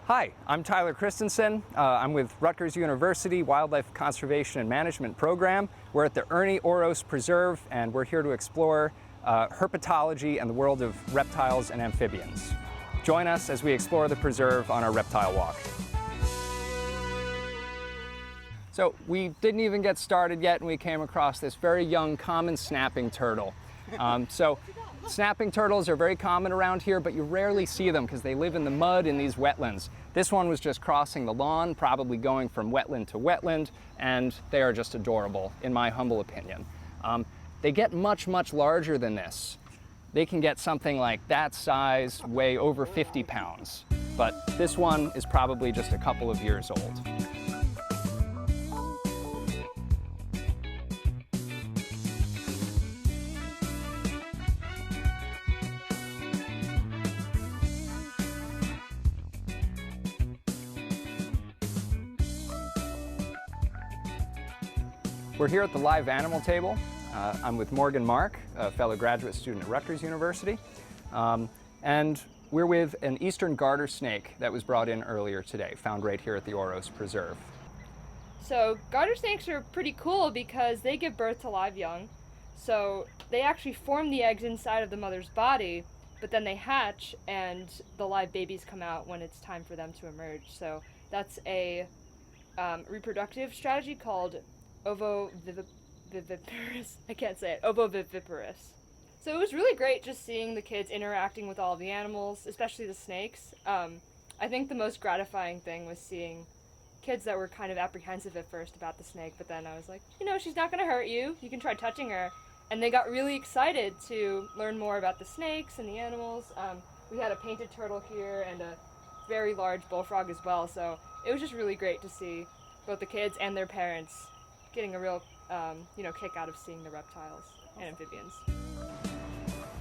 Hi, I'm Tyler Christensen. I'm with Rutgers University Wildlife Conservation and Management Program. We're at the Ernie Oros Preserve, and we're here to explore herpetology and the world of reptiles and amphibians. Join us as we explore the preserve on our reptile walk. So we didn't even get started yet, and we came across this very young common snapping turtle. Snapping turtles are very common around here, but you rarely see them because they live in the mud in these wetlands. This one was just crossing the lawn, probably going from wetland to wetland, and they are just adorable, in my humble opinion. They get much, much larger than this. They can get something like that size, weigh over 50 pounds. But this one is probably just a couple of years old. We're here at the live animal table. I'm with Morgan Mark, a fellow graduate student at Rutgers University. And we're with an eastern garter snake that was brought in earlier today, found right here at the Oros Preserve. So garter snakes are pretty cool because they give birth to live young. So they actually form the eggs inside of the mother's body, but then they hatch and the live babies come out when it's time for them to emerge. So that's a reproductive strategy called ovoviviparous. I can't say it. Ovoviviparous. So it was really great just seeing the kids interacting with all the animals, especially the snakes. I think the most gratifying thing was seeing kids that were kind of apprehensive at first about the snake, but then I was like, you know, she's not going to hurt you. You can try touching her. And they got really excited to learn more about the snakes and the animals. We had a painted turtle here and a very large bullfrog as well. So it was just really great to see both the kids and their parents getting a real kick out of seeing the reptiles and amphibians.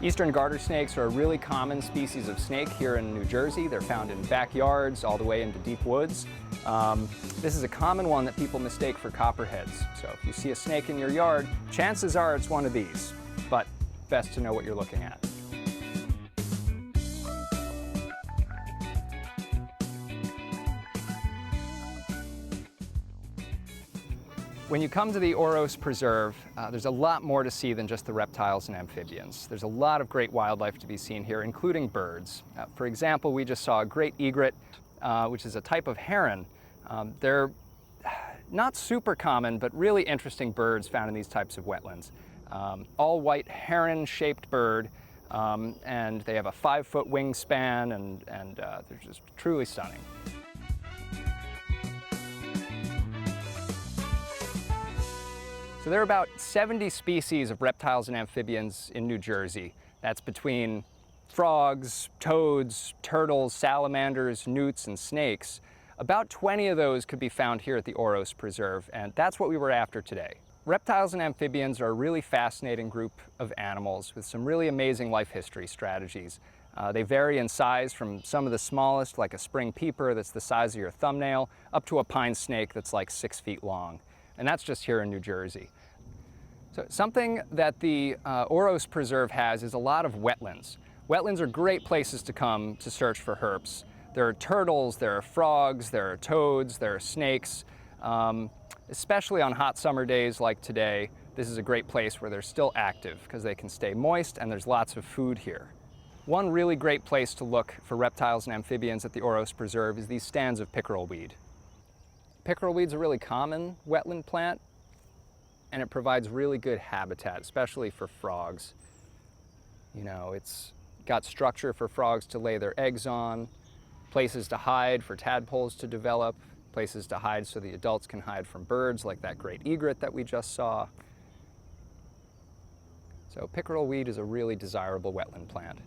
Eastern garter snakes are a really common species of snake here in New Jersey. They're found in backyards all the way into deep woods. This is a common one that people mistake for copperheads. So if you see a snake in your yard, chances are it's one of these, but best to know what you're looking at. When you come to the Oros Preserve, there's a lot more to see than just the reptiles and amphibians. There's a lot of great wildlife to be seen here, including birds. For example, we just saw a great egret, which is a type of heron. They're not super common, but really interesting birds found in these types of wetlands. All white heron-shaped bird, and they have a 5-foot wingspan, and they're just truly stunning. So there are about 70 species of reptiles and amphibians in New Jersey. That's between frogs, toads, turtles, salamanders, newts, and snakes. About 20 of those could be found here at the Oros Preserve, and that's what we were after today. Reptiles and amphibians are a really fascinating group of animals with some really amazing life history strategies. They vary in size from some of the smallest, like a spring peeper that's the size of your thumbnail, up to a pine snake that's like 6 feet long. And that's just here in New Jersey. So something that the Oros Preserve has is a lot of wetlands. Wetlands are great places to come to search for herps. There are turtles, there are frogs, there are toads, there are snakes. Especially on hot summer days like today, this is a great place where they're still active because they can stay moist and there's lots of food here. One really great place to look for reptiles and amphibians at the Oros Preserve is these stands of pickerel weed. Pickerel weed's a really common wetland plant, and it provides really good habitat, especially for frogs. You know, it's got structure for frogs to lay their eggs on, places to hide for tadpoles to develop, places to hide so the adults can hide from birds like that great egret that we just saw. So pickerel weed is a really desirable wetland plant.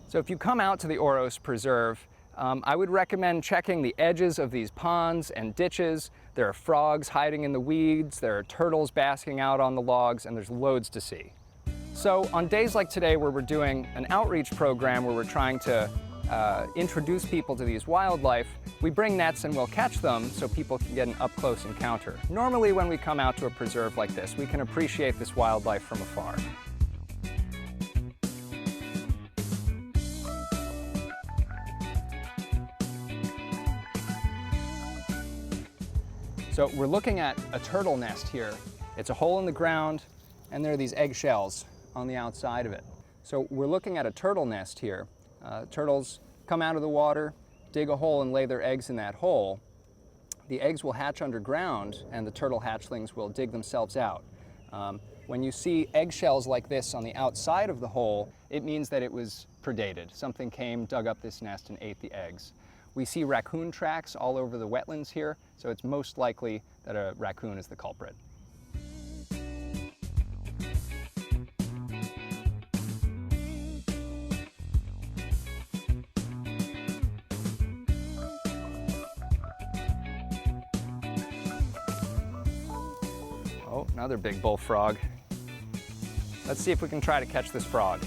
So if you come out to the Oros Preserve, I would recommend checking the edges of these ponds and ditches. There are frogs hiding in the weeds, there are turtles basking out on the logs, and there's loads to see. So on days like today where we're doing an outreach program where we're trying to introduce people to these wildlife, we bring nets and we'll catch them so people can get an up-close encounter. Normally when we come out to a preserve like this, we can appreciate this wildlife from afar. So we're looking at a turtle nest here. It's a hole in the ground, and there are these eggshells on the outside of it. So we're looking at a turtle nest here. Turtles come out of the water, dig a hole and lay their eggs in that hole. The eggs will hatch underground and the turtle hatchlings will dig themselves out. When you see eggshells like this on the outside of the hole, it means that it was predated. Something came, dug up this nest and ate the eggs. We see raccoon tracks all over the wetlands here, so it's most likely that a raccoon is the culprit. Oh, another big bullfrog. Let's see if we can try to catch this frog.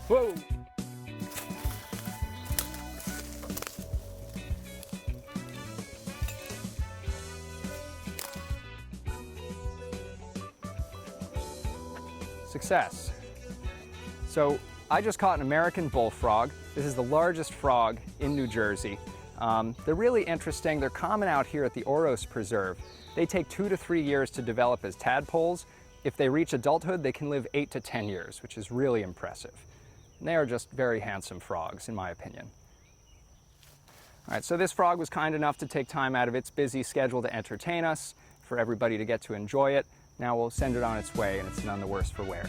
Whoa! Success. So I just caught an American bullfrog. This is the largest frog in New Jersey. They're really interesting. They're common out here at the Oros Preserve. They take 2 to 3 years to develop as tadpoles. If they reach adulthood, they can live 8 to 10 years, which is really impressive. And they are just very handsome frogs, in my opinion. All right, so this frog was kind enough to take time out of its busy schedule to entertain us, for everybody to get to enjoy it. Now we'll send it on its way, and it's none the worse for wear.